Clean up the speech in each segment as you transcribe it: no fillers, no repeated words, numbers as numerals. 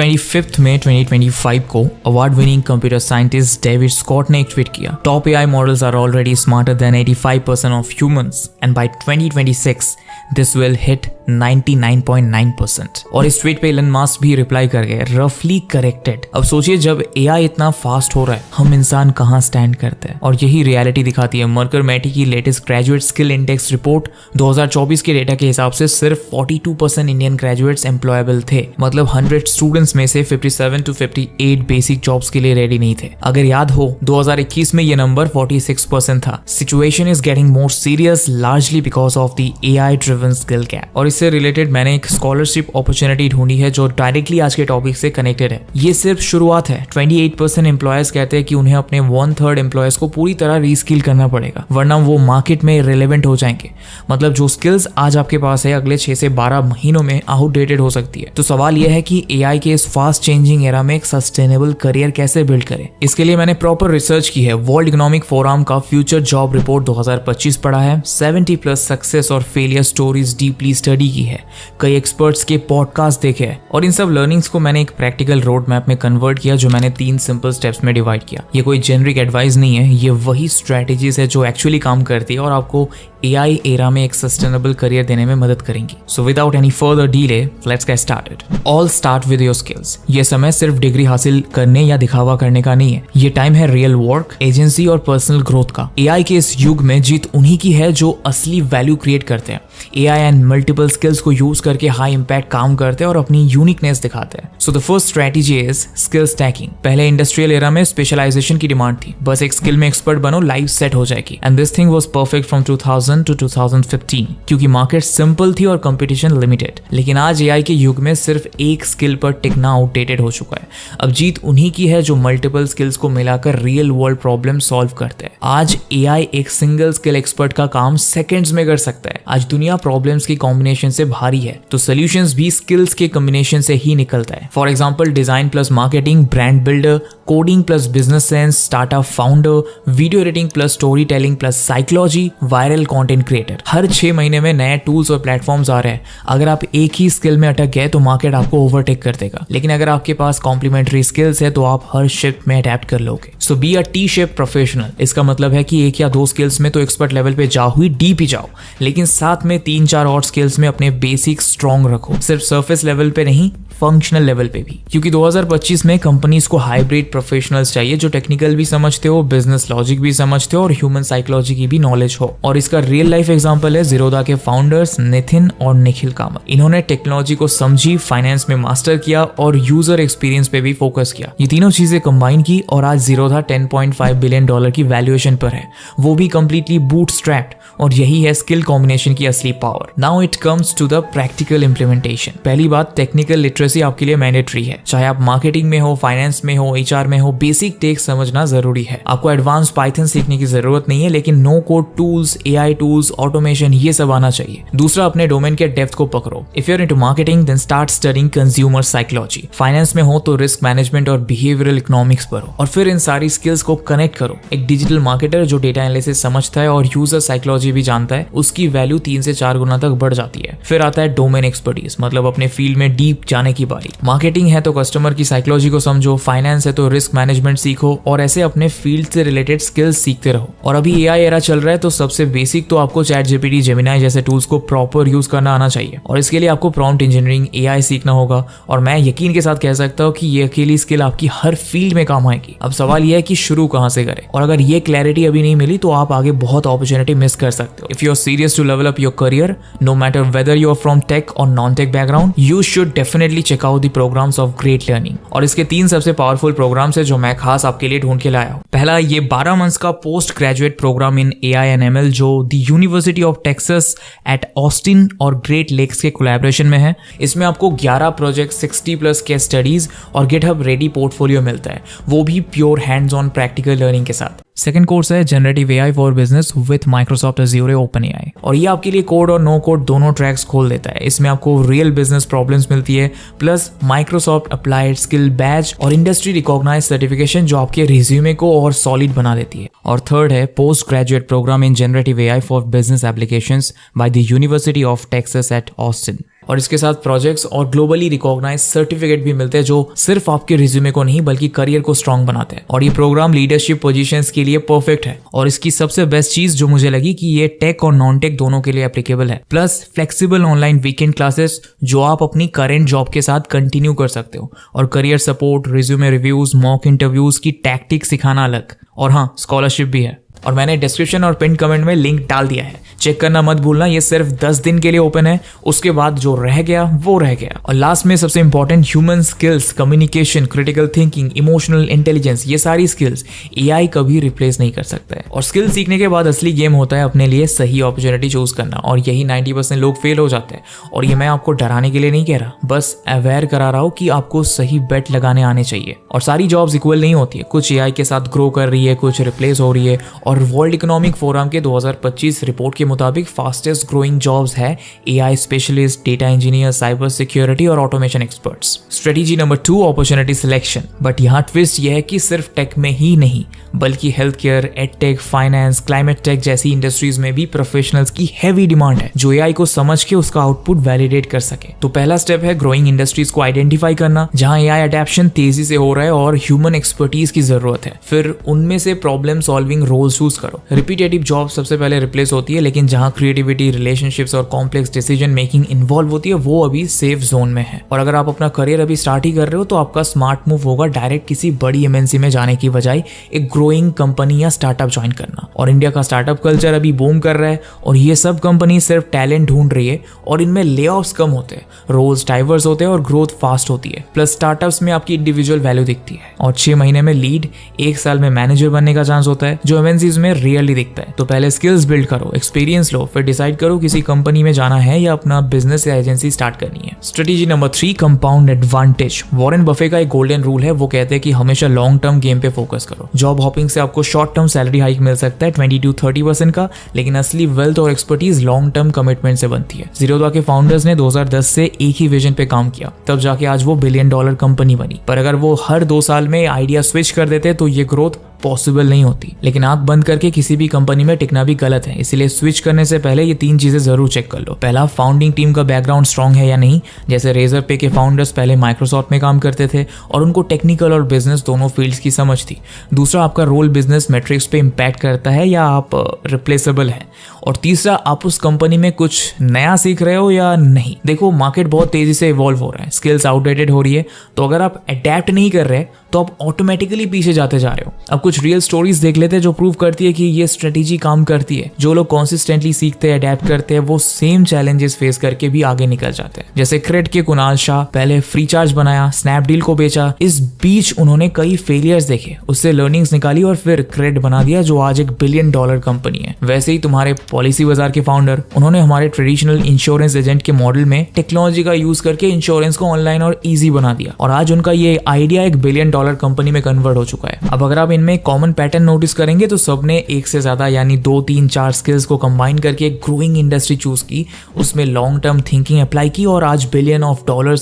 25 मई 2025 को award winning computer scientist David Scott ने एक ट्वीट किया, top AI models are already smarter than 85% of humans and by 2026 this will hit 99.9%। और इस ट्वीट पे इलन मस्क भी रिप्लाई कर गए, रफली करेक्टेड। अब सोचिए जब एआई इतना फास्ट हो रहा है, हम इंसान कहाँ स्टैंड करते हैं। और यही रियलिटी दिखाती है मर्कर मैटी की latest graduate skill index report 2024 के डेटा के हिसाब से सिर्फ 42% इंडियन ग्रेजुएट्स एम्प्लॉयबल थे। मतलब 100 स्टूडेंट्स में से 57 to 58 बेसिक जॉब्स के लिए रेडी नहीं थे। अगर याद हो 2021 में ये नंबर 46% था। Situation is getting more serious largely because of the AI driven skill gap. और इससे रिलेटेड मैंने एक स्कॉलरशिप अपॉर्चुनिटी ढूंढी है जो डायरेक्टली आज के टॉपिक से कनेक्टेड है। ये सिर्फ शुरुआत है। 28% एम्प्लॉयर्स कहते हैं कि उन्हें अपने 1/3 एम्प्लॉयर्स को पूरी तरह रीस्किल करना पड़ेगा, वरना वो मार्केट में रिलेवेंट हो जाएंगे। मतलब जो स्किल्स आज आपके पास है अगले 6 से 12 महीनों में आउटडेटेड हो सकती है। तो सवाल यह है कि एआई के इस फास्ट चेंजिंग एरा में एक सस्टेनेबल करियर कैसे बिल्ड करें। इसके लिए मैंने प्रॉपर रिसर्च की है। वर्ल्ड इकोनॉमिक फोरम का फ्यूचर जॉब रिपोर्ट 2025 पढ़ा है, 70+ सक्सेस और फेलियर स्टोरीज डीपली स्टडी की है, कई एक्सपर्ट्स के पॉडकास्ट देखे हैं और इन सब लर्निंग्स को मैंने एक प्रैक्टिकल रोड मैप में कन्वर्ट किया जो मैंने 3 सिंपल स्टेप्स में डिवाइड किया। ये कोई जेनरिक एडवाइस नहीं है, ये वही स्ट्रेटेजीज है जो एक्चुअली काम करती है और आपको एआई एरा में एक सस्टेनेबल करियर देने में मदद करेंगी। So without any further delay let's get started. All start with your skills. ये समय सिर्फ डिग्री हासिल करने या दिखावा करने का नहीं है, ये टाइम है रियल वर्क, एजेंसी और पर्सनल ग्रोथ का। एआई के इस युग में जीत उन्हीं की है जो असली वैल्यू क्रिएट करते हैं, एआई एंड मल्टीपल स्किल्स को यूज करके हाई इंपैक्ट काम करते हैं और अपनी यूनिकनेस दिखाते हैं। So the first strategy is skill stacking. पहले इंडस्ट्रियल एरा में स्पेशलाइजेशन की डिमांड थी, बस एक स्किल में एक्सपर्ट बनो, लाइफ सेट हो जाएगी। And this thing was perfect from 2000 to 2015 क्योंकि मार्केट सिंपल थी और कंपटीशन लिमिटेड। लेकिन आज एआई के युग में सिर्फ एक स्किल पर टिकना आउटडेटेड हो चुका है। अब जीत उन्हीं की है जो मल्टीपल स्किल्स को मिलाकर रियल वर्ल्ड प्रॉब्लम सॉल्व करते हैं। आज एआई एक सिंगल स्किल एक्सपर्ट का काम सेकंड्स में कर सकता है। आज दुनिया प्रॉब्लम्स की कॉम्बिनेशन से भारी है, तो सॉल्यूशंस भी स्किल्स के कॉम्बिनेशन से ही निकलता है। For example design plus marketing, brand builder, coding plus business sense, startup founder, video editing plus story telling plus psychology, viral content creator. हर 6 महीने में नए टूल्स और प्लेटफॉर्म्स आ रहे हैं। अगर आप एक ही स्किल में अटक गए तो मार्केट आपको ओवरटेक कर देगा, लेकिन अगर आपके पास कॉम्प्लीमेंट्री स्किल्स है तो आप हर शिफ्ट में अडेप्ट कर लोगे। So be a T shape professional. इसका मतलब है कि 1 या 2 स्किल्स में तो एक्सपर्ट लेवल पे जाओ ही, डीप ही जाओ, लेकिन साथ में 3-4 और स्किल्स में अपने बेसिक स्ट्रॉन्ग रखो। सिर्फ सरफेस लेवल पे नहीं, फंक्शनल लेवल पे भी, क्योंकि 2025 में कंपनीज को हाइब्रिड प्रोफेशनल्स चाहिए जो टेक्निकल भी समझते हो, बिजनेस लॉजिक भी समझते हो और ह्यूमन साइकोलॉजी की भी नॉलेज हो। और इसका रियल लाइफ एग्जांपल है ज़ीरोधा के फाउंडर्स नितिन और निखिल कामत। इन्होंने टेक्नोलॉजी को समझी, फाइनेंस में मास्टर किया और यूजर एक्सपीरियंस पे भी फोकस किया। ये तीनों चीजें कंबाइन की और आज ज़ीरोधा $10.5 बिलियन की वैल्यूएशन पर है, वो भी कंप्लीटली बूटस्ट्रैप्ड। और यही है स्किल कॉम्बिनेशन की असली power. Now it comes to the practical implementation. पहली बात, टेक्निकल लिटरेसी आपके लिए मैंडेटरी है। चाहे आप मार्केटिंग में हो, फाइनेंस में हो, एचआर में हो, बेसिक टेक समझना जरूरी है। आपको एडवांस पाइथन सीखने की जरूरत नहीं है, लेकिन no code tools, AI tools, automation, ये सब आना चाहिए। दूसरा, अपने डोमेन के डेप्थ को पकड़ो। If you are into marketing then start studying consumer psychology. Finance में हो तो रिस्क मैनेजमेंट और बिहेवियरल इकोनॉमिक्स पढ़ो और फिर इन सारी स्किल्स को कनेक्ट करो। एक डिजिटल मार्केटर जो डेटा एनालिसिस समझता है और यूजर साइकोलॉजी भी जानता है, उसकी वैल्यू 3 से 4 गुना तक बढ़ जाती है। फिर आता है डोमेन एक्सपर्टीज, मतलब अपने फील्ड में डीप जाने की बारी। मार्केटिंग है तो कस्टमर की साइकोलॉजी को समझो, फाइनेंस है तो रिस्क मैनेजमेंट सीखो और ऐसे अपने फील्ड से रिलेटेड स्किल्स सीखते रहो। और अभी एआई एरा चल रहा है तो सबसे बेसिक तो आपको चैट जीपीटी, जेमिनाई जैसे टूल्स को प्रॉपर यूज करना आना चाहिए और इसके लिए आपको प्रॉम्प्ट इंजीनियरिंग, एआई सीखना होगा। और मैं यकीन के साथ कह सकता हूँ कि ये अकेली स्किल आपकी हर फील्ड में काम आएगी। अब सवाल यह है कि शुरू कहाँ से करें, और अगर ये क्लैरिटी अभी नहीं मिली तो आप आगे बहुत अपॉर्चुनिटी मिस कर सकते हो। If you are serious to level up your career, no matter whether you are from tech or non tech background, you should definitely check out the programmes of great learning. और इसके 3 सबसे powerful programmes है जो मैं खास आपके लिए ढूंढ के लाया हूँ। पहला, ये 12 मंथ्स का post graduate programme in AI and ML जो the University of Texas at Austin और ग्रेट लेक्स के कोलैबोरेशन में है। इसमें आपको 11 प्रोजेक्ट, 60+ केस स्टडीज और गिटहब रेडी पोर्टफोलियो मिलता है, वो भी pure hands on practical learning के साथ। सेकंड कोर्स है generative AI for business with Microsoft Azure OpenAI, और ये आपके लिए कोड और नो कोड दोनों ट्रैक्स खोल देता है। इसमें आपको रियल बिजनेस प्रॉब्लम्स मिलती है, plus Microsoft applied skill batch और इंडस्ट्री रिकॉग्नाइज्ड सर्टिफिकेशन जो आपके रिज्यूमे को और सॉलिड बना देती है। और थर्ड है post graduate programme in generative AI for business applications by the University of Texas at Austin. और इसके साथ प्रोजेक्ट्स और ग्लोबली रिकॉग्नाइज सर्टिफिकेट भी मिलते हैं जो सिर्फ आपके रिज्यूमे को नहीं बल्कि करियर को स्ट्रांग बनाते हैं। और ये प्रोग्राम लीडरशिप पोजीशंस के लिए परफेक्ट है। और इसकी सबसे बेस्ट चीज जो मुझे लगी कि ये टेक और नॉन टेक दोनों के लिए एप्लीकेबल है। Plus flexible online weekend classes जो आप अपनी करेंट जॉब के साथ कंटिन्यू कर सकते हो। और career support, resume reviews, mock interviews की टैक्टिक सिखाना अलग। और हाँ, स्कॉलरशिप भी है। और मैंने डिस्क्रिप्शन और पिन कमेंट में लिंक डाल दिया है, चेक करना मत भूलना। ये सिर्फ 10 दिन के लिए ओपन है, उसके बाद जो रह गया वो रह गया। और लास्ट में सबसे important, human skills, communication, critical thinking, emotional intelligence, ये सारी स्किल्स एआई कभी रिप्लेस नहीं कर सकता है। और स्किल सीखने के बाद असली गेम होता है अपने लिए सही अपॉर्चुनिटी चूज करना। और यही 90% लोग फेल हो जाते हैं। और ये मैं आपको डराने के लिए नहीं कह रहा, बस अवेयर करा रहा हूँ कि आपको सही बेट लगाने आने चाहिए। और सारी जॉब्स इक्वल नहीं होती है, कुछ एआई के साथ ग्रो कर रही है, कुछ रिप्लेस हो रही है। और वर्ल्ड इकोनॉमिक फोरम के 2025 रिपोर्ट के मुताबिक फास्टेस्ट ग्रोइंग जॉब्स है AI specialist, data engineer, cyber security और automation experts. Strategy number 2, opportunity selection. But यहाँ ट्विस्ट यह है कि सिर्फ टेक में ही नहीं बल्कि health care, edtech, finance, climate tech जैसी इंडस्ट्रीज में भी प्रोफेशनल्स की हैवी डिमांड है जो एआई को समझ के उसका आउटपुट वैलिडेट कर सके। तो पहला स्टेप है ग्रोइंग इंडस्ट्रीज को आइडेंटिफाई करना जहां एआई अडैप्शन तेजी से हो रहा है और ह्यूमन एक्सपर्टीज की जरूरत है। फिर उनमें से प्रॉब्लम सॉल्विंग रोल चूज करो। रिपीटेटिव जॉब सबसे पहले रिप्लेस होती है, लेकिन जहां क्रिएटिविटी, रिलेशनशिप्स और कॉम्प्लेक्स डिसीजन मेकिंग इन्वॉल्व होती है वो अभी सेफ जोन में है। और अगर आप अपना करियर अभी स्टार्ट ही कर रहे हो तो आपका स्मार्ट मूव होगा डायरेक्ट किसी बड़ी एमएनसी में जाने की बजाय एक ग्रोइंग कंपनी या स्टार्टअप ज्वाइन करना। और इंडिया का स्टार्टअप कल्चर अभी बूम कर रहा है और ये सब कंपनी सिर्फ टैलेंट ढूंढ रही है और इनमें लेऑफ्स कम होते हैं, रोल्स डाइवर्स होते हैं और ग्रोथ फास्ट होती है। प्लस स्टार्टअप्स में आपकी इंडिविजुअल वैल्यू दिखती है और 6 महीने में लीड, 1 साल में मैनेजर बनने का चांस होता है जो एमएनसीज में रियली दिखता है। तो पहले स्किल्स बिल्ड करो, एक्सपीरियंस लो, फिर डिसाइड करो किसी कंपनी में जाना है या अपना बिजनेस या एजेंसी स्टार्ट करनी है। Strategy number 3, compound advantage. Warren Buffett का एक गोल्डन रूल है, वो कहते हैं कि हमेशा लॉन्ग टर्म गेम पे फोकस करो। जॉब हॉपिंग से आपको शॉर्ट टर्म सैलरी हाइक मिल सकता है 20-30% का, लेकिन असली वेल्थ और एक्सपर्टीज लॉन्ग टर्म कमिटमेंट से बनती है। ज़ीरोधा के फाउंडर्स ने 2010 से एक ही विजन पे काम किया, तब जाके आज वो $1 बिलियन कंपनी बनी। पर अगर वो हर 2 साल में आइडिया स्विच कर देते तो ये ग्रोथ पॉसिबल नहीं होती। लेकिन आंख बंद करके किसी भी कंपनी में टिकना भी गलत है, इसलिए स्विच करने से पहले ये 3 चीजें जरूर चेक कर लो। पहला, फाउंडिंग टीम का बैकग्राउंड स्ट्रांग है या नहीं। जैसे रेजर पे के फाउंडर्स पहले माइक्रोसॉफ्ट में काम करते थे और उनको टेक्निकल और बिजनेस दोनों फील्ड्स की समझ थी। दूसरा, आपका रोल बिजनेस मैट्रिक्स पे इम्पैक्ट करता है या आप रिप्लेसेबल है। और तीसरा, आप उस कंपनी में कुछ नया सीख रहे हो या नहीं। देखो, मार्केट बहुत तेजी से इवॉल्व हो रहा है, स्किल्स आउटडेटेड हो रही है, तो अगर आप अडेप्ट नहीं कर रहे तो आप ऑटोमेटिकली पीछे जाते जा रहे हो। अब कुछ रियल स्टोरीज देख लेते हैं जो प्रूव करती है कि ये स्ट्रेटेजी काम करती है। जो लोग कॉन्सिस्टेंटली सीखते हैं, अडेप्ट करते हैं, वो सेम चैलेंजेस फेस करके भी आगे निकल जाते हैं। जैसे क्रेड के कुणाल शाह, पहले फ्री चार्ज बनाया, स्नैपडील को बेचा, इस बीच उन्होंने कई फेलियर्स देखे, उससे लर्निंग्स निकाली और फिर क्रेड बना दिया जो आज $1 बिलियन कंपनी है। वैसे ही तुम्हारे पॉलिसी बाजार के फाउंडर, उन्होंने हमारे ट्रेडिशनल इंश्योरेंस एजेंट के मॉडल में टेक्नोलॉजी का यूज करके इंश्योरेंस को ऑनलाइन और ईजी बना दिया और आज उनका ये आइडिया $1 बिलियन कंपनी में कन्वर्ट हो चुका है। अब अगर आप इनमें कॉमन पैटर्न नोटिस करेंगे तो सबने एक से ज्यादा यानी 2, 3, 4 स्किल्स को कंबाइन करके एक ग्रोइंग इंडस्ट्री चूज की, उसमें लॉन्ग टर्म थिंकिंग अप्लाई की और आज $1 बिलियन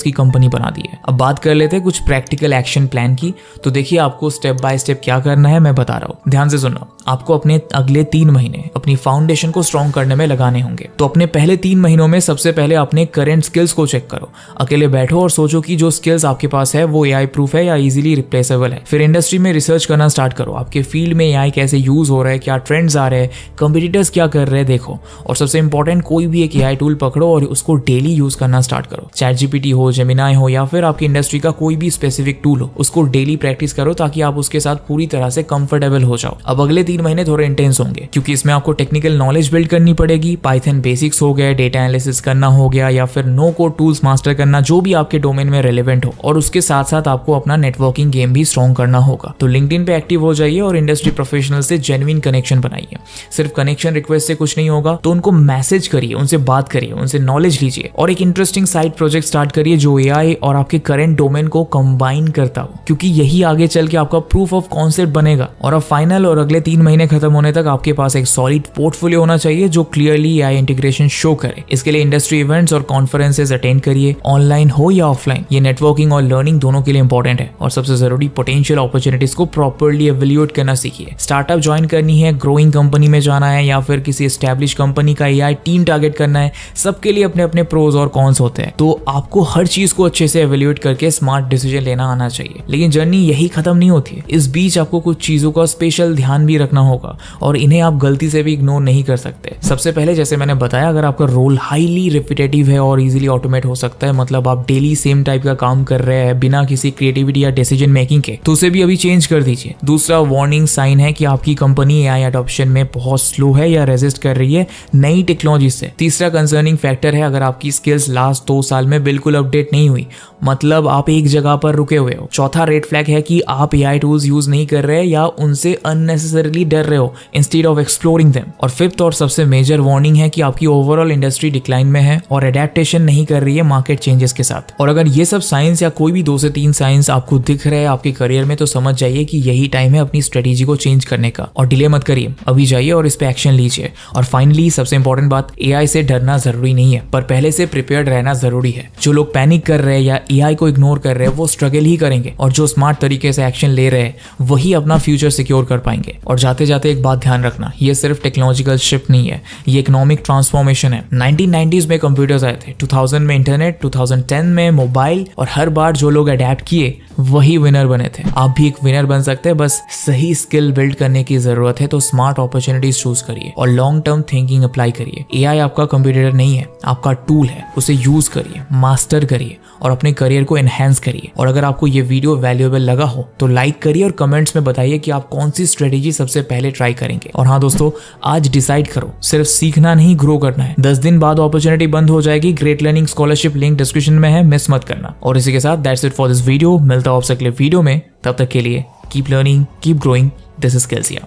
की कंपनी बना दी है। अब बात कर लेते हैं कुछ प्रैक्टिकल एक्शन प्लान की। तो देखिए, आपको स्टेप बाय स्टेप क्या करना है मैं बता रहा हूँ, ध्यान से सुनो। आपको अपने अगले 3 महीने अपनी फाउंडेशन को स्ट्रॉन्ग करने में लगाने होंगे। तो अपने पहले 3 महीनों में सबसे पहले अपने करंट स्किल्स को चेक करो। अकेले बैठो और सोचो कि जो स्किल्स आपके पास है वो एआई प्रूफ है या इजीली रिप्लेसेबल है। फिर इंडस्ट्री में रिसर्च करना स्टार्ट करो, आपके फील्ड में एआई कैसे यूज हो रहा है, क्या ट्रेंड्स आ रहे हैं, कंपटीटर्स क्या कर रहे हैं देखो। और सबसे इंपॉर्टेंट, कोई भी एक एआई टूल पकड़ो और उसको डेली यूज करना स्टार्ट करो। चैटजीपीटी हो, जेमिनाई हो या फिर आपकी इंडस्ट्री का कोई भी स्पेसिफिक टूल हो, उसको डेली प्रैक्टिस करो ताकि आप उसके साथ पूरी तरह से कंफर्टेबल हो जाओ। अब अगले 3 महीने थोड़े इंटेंस होंगे क्योंकि इसमें आपको टेक्निकल नॉलेज बिल्ड करनी पड़ेगी। पाइथन बेसिक्स हो गया, डेटा एनालिसिस करना हो गया या फिर नो कोड टूल्स मास्टर करना, जो भी आपके डोमेन में रेलेवेंट हो। और उसके साथ साथ आपको अपना नेटवर्किंग गेम भी स्ट्रॉन्ग करना होगा। तो लिंक्डइन पे एक्टिव हो जाइए और इंडस्ट्री प्रोफेशनल से जेन्युइन कनेक्शन बनाइए। सिर्फ कनेक्शन रिक्वेस्ट से कुछ नहीं होगा, तो उनको मैसेज करिए, उनसे बात करिए, उनसे नॉलेज लीजिए और एक इंटरेस्टिंग साइड प्रोजेक्ट स्टार्ट करिए जो एआई और आपके करंट डोमेन को कंबाइन करता हो, क्योंकि यही आगे चल के आपका प्रूफ ऑफ कॉन्सेप्ट बनेगा। और अब फाइनल और अगले 3 महीने खत्म होने तक आपके पास एक सॉलिड पोर्टफोलियो होना चाहिए जो क्लियरली एआई इंटीग्रेशन शो करे। इसके लिए इंडस्ट्री इवेंट्स और कॉन्फ्रेंसेस अटेंड करिए, ऑनलाइन हो या ऑफलाइन। ये नेटवर्किंग और लर्निंग दोनों के लिए इंपॉर्टेंट है। और सबसे जरूरी, पोटेंशियल अपॉर्चुनिटीज को प्रॉपर्ली एवेल्यूएट करना सीखिए। स्टार्टअप ज्वाइन करनी है, ग्रोइंग कंपनी में जाना है या फिर किसी एस्टैब्लिश कंपनी का एआई टीम टारगेट करना है, सबके लिए अपने अपने प्रोज और कॉन्स होते हैं। तो आपको हर चीज को अच्छे से एवेल्यूएट करके स्मार्ट डिसीजन लेना आना चाहिए। लेकिन जर्नी यही खत्म नहीं होती है। इस बीच आपको कुछ चीजों का स्पेशल ध्यान भी रखना होगा और इन्हें आप गलती से भी इग्नोर नहीं कर सकते। सबसे पहले, जैसे मैंने बताया, अगर आपका रोल हाईली रिपीटेटिव है और इजीली ऑटोमेट हो सकता है, मतलब आप डेली सेम टाइप का काम कर रहे हैं बिना किसी क्रिएटिविटी या डिसीजन मेकिंग के, तो उसे भी अभी चेंज कर दीजिए। दूसरा वार्निंग साइन है कि आपकी कंपनी एआई अडॉप्शन में बहुत स्लो है या रेजिस्ट कर रही है नई टेक्नोलॉजी से। तीसरा कंसर्निंग फैक्टर है अगर आपकी स्किल्स लास्ट 2 साल में बिल्कुल अपडेट नहीं हुई, मतलब आप एक जगह पर रुके हुए हो। चौथा रेड फ्लैग है कि आप एआई टूल्स यूज नहीं कर रहे या उनसे अननेसेसरीली डर रहे हो इंस्टेड ऑफ एक्सप्लोरिंग देम। और फिफ्थ और सबसे मेजर वार्निंग है कि आपकी ओवरऑल इंडस्ट्री डिक्लाइन में है और एडेप्टेशन नहीं कर रही है मार्केट चेंजेस के साथ। और अगर ये सब साइंस या कोई भी 2 से 3 साइंस आपको दिख रहे हैं आपके करियर में, तो समझ जाइए कि यही टाइम है अपनी स्ट्रेटेजी को चेंज करने का। और डिले मत करिए, अभी जाइए और इस पे एक्शन लीजिए। और फाइनली सबसे इंपॉर्टेंट बात, एआई से डरना जरूरी नहीं है, पर पहले से प्रिपेयर्ड रहना जरूरी है। जो लोग पैनिक कर रहे हैं या एआई को इग्नोर कर रहे हैं वो स्ट्रगल ही करेंगे, और जो स्मार्ट तरीके से एक्शन ले रहे हैं वही अपना फ्यूचर सिक्योर कर पाएंगे। और जाते जाते एक बात ध्यान रखना, ये सिर्फ टेक्नोलॉजिकल शिफ्ट नहीं है, ये इकोनॉमिक ट्रांसफॉर्मेशन है। 1990s में कंप्यूटर्स आए थे, 2000 में इंटरनेट, 2010 में मोबाइल, और हर बार जो लोग अडेप्ट किए वही विनर बने थे। आप भी एक विनर बन सकते हैं, बस सही स्किल बिल्ड करने की जरूरत है। तो स्मार्ट अपॉर्चुनिटीज चूज करिए और लॉन्ग टर्म थिंकिंग अप्लाई करिए। एआई आपका कंप्यूटर नहीं है, आपका टूल है, उसे यूज करिए, मास्टर करिए और अपने करियर को एनहेंस करिए। और अगर आपको ये वीडियो वैल्यूएबल लगा हो तो लाइक करिए और कमेंट्स में बताइए कि आप कौन सी स्ट्रेटेजी सबसे पहले ट्राई करेंगे। और हाँ दोस्तों, आज डिसाइड करो, सिर्फ सीखना नहीं, ग्रो करना है। 10 दिन बाद अपॉर्चुनिटी बंद हो जाएगी। Great learning scholarship link description में है, मिस मत करना। और इसी के साथ that's it for this video. मिलता हूं आपसे अगले वीडियो में, तब तक के लिए keep learning, keep growing. This is skills या।